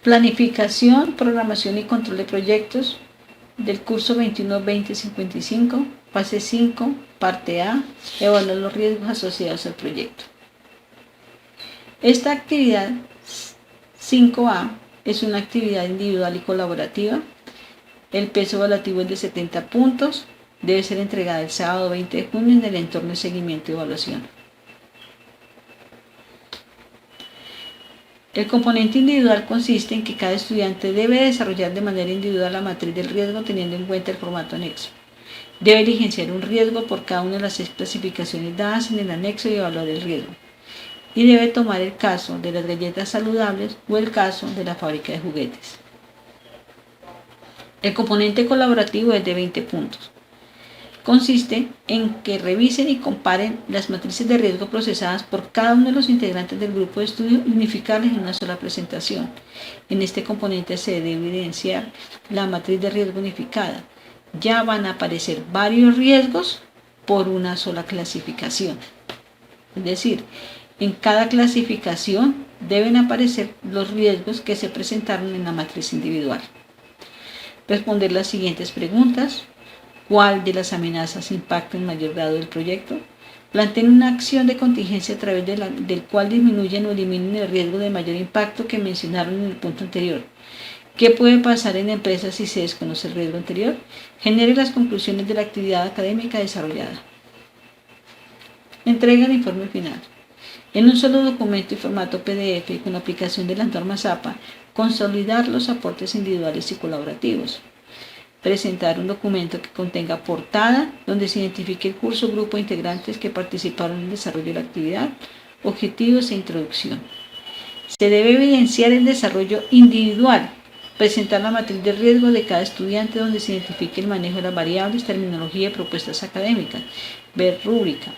Planificación, programación y control de proyectos del curso 21-2055, fase 5, parte A, evaluar los riesgos asociados al proyecto. Esta actividad 5A es una actividad individual y colaborativa. El peso evaluativo es de 70 puntos. Debe ser entregada el sábado 20 de junio en el entorno de seguimiento y evaluación. El componente individual consiste en que cada estudiante debe desarrollar de manera individual la matriz del riesgo teniendo en cuenta el formato anexo. Debe diligenciar un riesgo por cada una de las 6 clasificaciones dadas en el anexo y evaluar el riesgo. Y debe tomar el caso de las galletas saludables o el caso de la fábrica de juguetes. El componente colaborativo es de 20 puntos. Consiste en que revisen y comparen las matrices de riesgo procesadas por cada uno de los integrantes del grupo de estudio y unificarlas en una sola presentación. En este componente se debe evidenciar la matriz de riesgo unificada. Ya van a aparecer varios riesgos por una sola clasificación. Es decir, en cada clasificación deben aparecer los riesgos que se presentaron en la matriz individual. Responder las siguientes preguntas. ¿Cuál de las amenazas impacta en mayor grado del proyecto? Planteen una acción de contingencia a través del cual disminuyen o eliminen el riesgo de mayor impacto que mencionaron en el punto anterior. ¿Qué puede pasar en la empresa si se desconoce el riesgo anterior? Genere las conclusiones de la actividad académica desarrollada. Entrega el informe final. En un solo documento y formato PDF y con la aplicación de las normas APA, consolidar los aportes individuales y colaborativos. Presentar un documento que contenga portada, donde se identifique el curso, grupo de integrantes que participaron en el desarrollo de la actividad, objetivos e introducción. Se debe evidenciar el desarrollo individual, presentar la matriz de riesgo de cada estudiante, donde se identifique el manejo de las variables, terminología y propuestas académicas, ver rúbrica.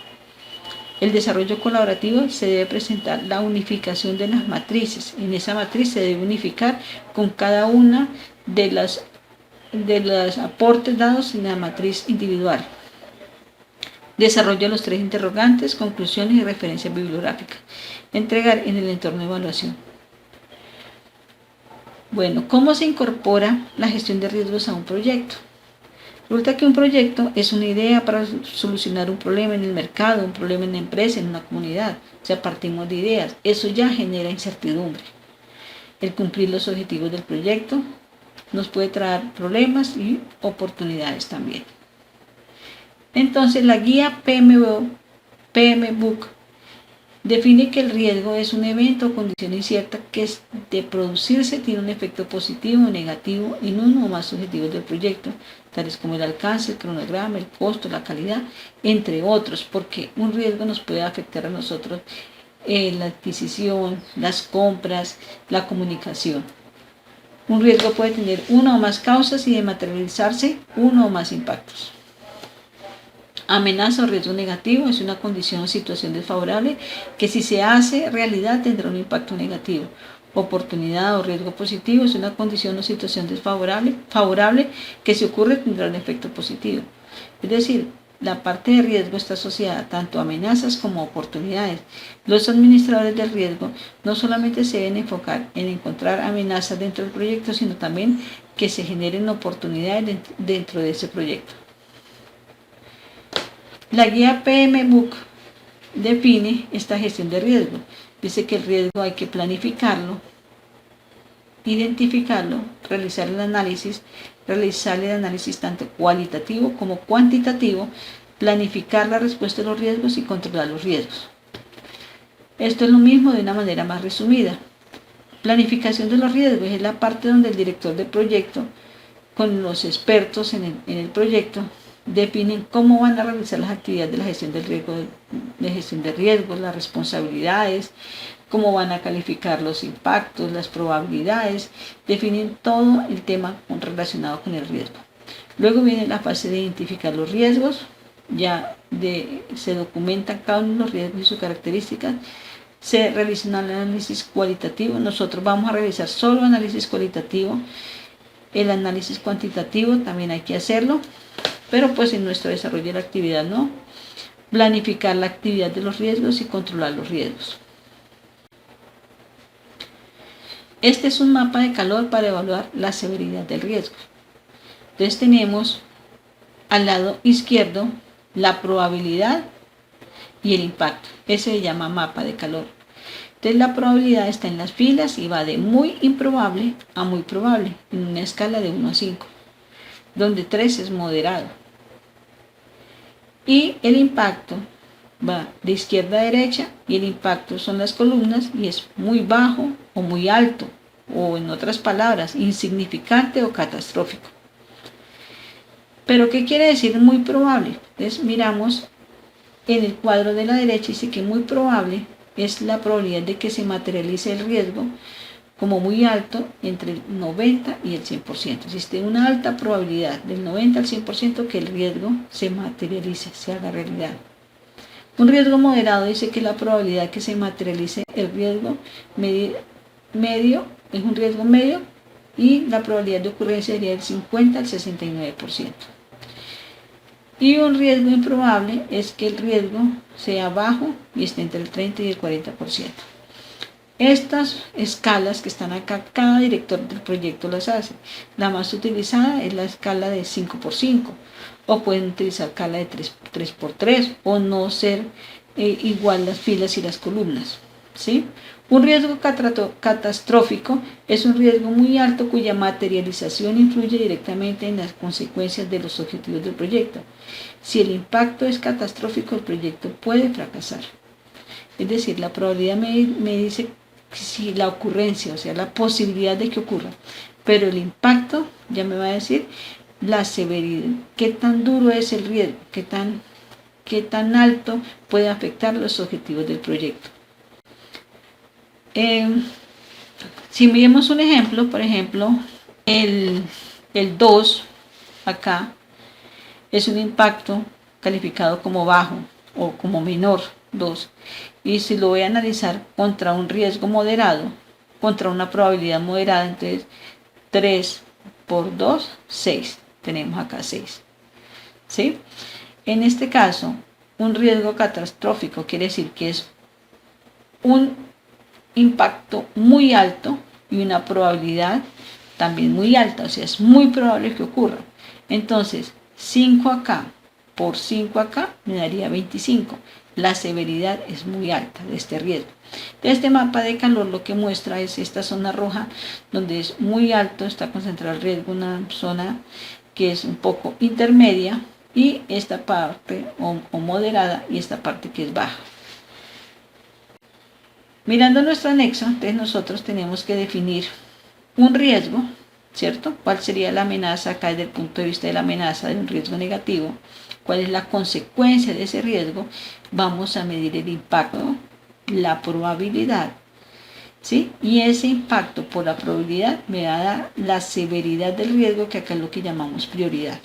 El desarrollo colaborativo se debe presentar la unificación de las matrices. En esa matriz se debe unificar con cada una de los aportes dados en la matriz individual. Desarrollo de los 3 interrogantes, conclusiones y referencias bibliográficas. Entregar en el entorno de evaluación. Bueno, ¿cómo se incorpora la gestión de riesgos a un proyecto? Resulta que un proyecto es una idea para solucionar un problema en el mercado, un problema en la empresa, en una comunidad. O sea, partimos de ideas. Eso ya genera incertidumbre. El cumplir los objetivos del proyecto nos puede traer problemas y oportunidades también. Entonces, la guía PMBOK define que el riesgo es un evento o condición incierta que de producirse tiene un efecto positivo o negativo en uno o más objetivos del proyecto, tales como el alcance, el cronograma, el costo, la calidad, entre otros, porque un riesgo nos puede afectar a nosotros en la adquisición, las compras, la comunicación. Un riesgo puede tener una o más causas y de materializarse uno o más impactos. Amenaza o riesgo negativo es una condición o situación desfavorable que si se hace realidad tendrá un impacto negativo. Oportunidad o riesgo positivo es una condición o situación favorable que si ocurre tendrá un efecto positivo. Es decir, la parte de riesgo está asociada tanto a amenazas como a oportunidades. Los administradores del riesgo no solamente se deben enfocar en encontrar amenazas dentro del proyecto, sino también que se generen oportunidades dentro de ese proyecto. La guía PMBOK define esta gestión de riesgo. Dice que el riesgo hay que planificarlo, identificarlo, realizar el análisis tanto cualitativo como cuantitativo, planificar la respuesta a los riesgos y controlar los riesgos. Esto es lo mismo de una manera más resumida. Planificación de los riesgos es la parte donde el director del proyecto, con los expertos en el proyecto, definen cómo van a realizar las actividades de la gestión del riesgo, las responsabilidades, cómo van a calificar los impactos, las probabilidades, definen todo el tema relacionado con el riesgo. Luego viene la fase de identificar los riesgos, se documentan cada uno de los riesgos y sus características, se realiza un análisis cualitativo. Nosotros vamos a realizar solo análisis cualitativo, el análisis cuantitativo también hay que hacerlo, pero pues en nuestro desarrollo de la actividad no. Planificar la actividad de los riesgos y controlar los riesgos. Este es un mapa de calor para evaluar la severidad del riesgo. Entonces tenemos al lado izquierdo la probabilidad y el impacto. Ese se llama mapa de calor. Entonces la probabilidad está en las filas y va de muy improbable a muy probable en una escala de 1 a 5, donde 3 es moderado. Y el impacto va de izquierda a derecha y el impacto son las columnas y es muy bajo o muy alto, o en otras palabras, insignificante o catastrófico. ¿Pero qué quiere decir muy probable? Entonces miramos en el cuadro de la derecha, dice que muy probable es la probabilidad de que se materialice el riesgo como muy alto, entre el 90 y el 100%. Existe una alta probabilidad del 90 al 100% que el riesgo se materialice, se haga realidad. Un riesgo moderado dice que la probabilidad que se materialice el riesgo medio es un riesgo medio y la probabilidad de ocurrencia sería del 50 al 69%. Y un riesgo improbable es que el riesgo sea bajo y esté entre el 30 y el 40%. Estas escalas que están acá, cada director del proyecto las hace. La más utilizada es la escala de 5x5, o pueden utilizar escala de 3x3, o no ser igual las filas y las columnas, ¿sí? Un riesgo catastrófico es un riesgo muy alto cuya materialización influye directamente en las consecuencias de los objetivos del proyecto. Si el impacto es catastrófico, el proyecto puede fracasar. Es decir, la probabilidad me dice si la ocurrencia, o sea, la posibilidad de que ocurra, pero el impacto ya me va a decir la severidad, qué tan duro es el riesgo, qué tan alto puede afectar los objetivos del proyecto. Si miremos un ejemplo, por ejemplo, el 2 acá es un impacto calificado como bajo o como menor 2. Y si lo voy a analizar contra un riesgo moderado, contra una probabilidad moderada, entonces 3 por 2, 6. Tenemos acá 6. ¿Sí? En este caso, un riesgo catastrófico quiere decir que es un impacto muy alto y una probabilidad también muy alta, o sea, es muy probable que ocurra. Entonces, 5 acá por 5 acá me daría 25. La severidad es muy alta de este riesgo. Este mapa de calor lo que muestra es esta zona roja, donde es muy alto, está concentrado el riesgo, una zona que es un poco intermedia, y esta parte o moderada, y esta parte que es baja. Mirando nuestro anexo, entonces nosotros tenemos que definir un riesgo, ¿cierto? ¿Cuál sería la amenaza acá desde el punto de vista de la amenaza de un riesgo negativo? ¿Cuál es la consecuencia de ese riesgo? Vamos a medir el impacto, la probabilidad, ¿sí? Y ese impacto por la probabilidad me va a dar la severidad del riesgo, que acá es lo que llamamos prioridad,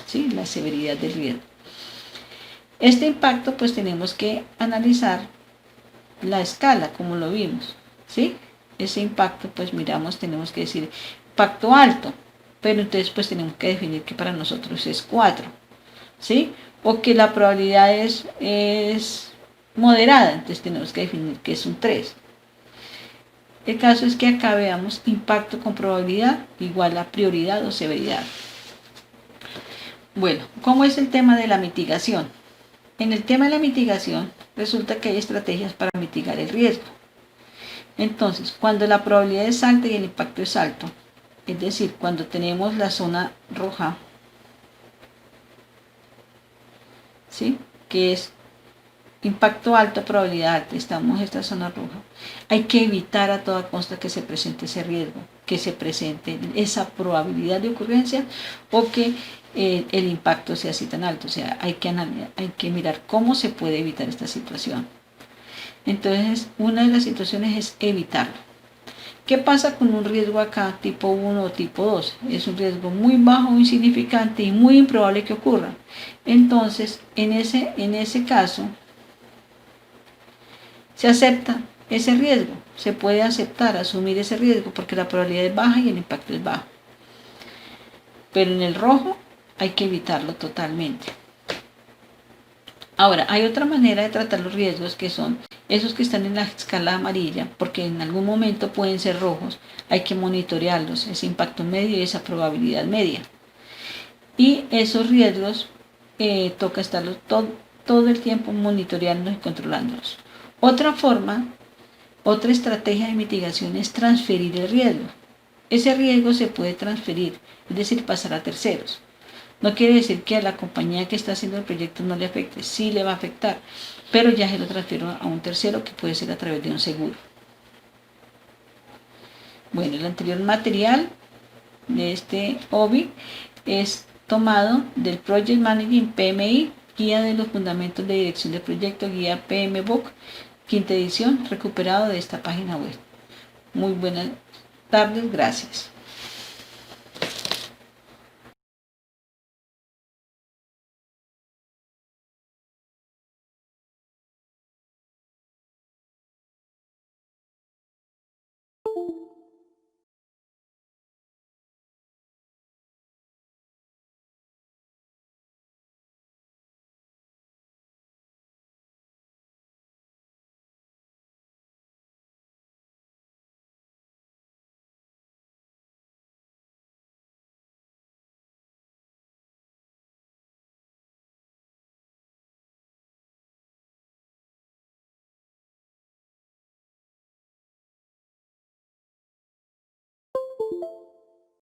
¿sí? La severidad del riesgo. Este impacto pues tenemos que analizar la escala, como lo vimos, ¿sí? Ese impacto, pues miramos, tenemos que decir impacto alto, pero entonces pues tenemos que definir que para nosotros es 4, ¿sí? O que la probabilidad es moderada, entonces tenemos que definir que es un 3. El caso es que acá veamos impacto con probabilidad igual a prioridad o severidad. Bueno, ¿cómo es el tema de la mitigación? En el tema de la mitigación, resulta que hay estrategias para mitigar el riesgo. Entonces, cuando la probabilidad es alta y el impacto es alto, es decir, cuando tenemos la zona roja, ¿sí? Que es impacto alto, probabilidad alta, estamos en esta zona roja, hay que evitar a toda costa que se presente ese riesgo, que se presente esa probabilidad de ocurrencia o que el impacto sea así tan alto. O sea, hay que mirar cómo se puede evitar esta situación. Entonces, una de las situaciones es evitarlo. ¿Qué pasa con un riesgo acá tipo 1 o tipo 2? Es un riesgo muy bajo, insignificante y muy improbable que ocurra. Entonces, en ese caso, se acepta ese riesgo, se puede aceptar, asumir ese riesgo porque la probabilidad es baja y el impacto es bajo. Pero en el rojo hay que evitarlo totalmente. Ahora, hay otra manera de tratar los riesgos que son esos que están en la escala amarilla, porque en algún momento pueden ser rojos, hay que monitorearlos, ese impacto medio y esa probabilidad media. Y esos riesgos toca estarlos todo el tiempo monitoreando y controlándolos. Otra forma, otra estrategia de mitigación es transferir el riesgo. Ese riesgo se puede transferir, es decir, pasar a terceros. No quiere decir que a la compañía que está haciendo el proyecto no le afecte, sí le va a afectar, pero ya se lo transfiero a un tercero que puede ser a través de un seguro. Bueno, el anterior material de este OBI es tomado del Project Managing PMI, Guía de los Fundamentos de Dirección de Proyecto, Guía PMBOK, quinta edición, recuperado de esta página web. Muy buenas tardes, gracias.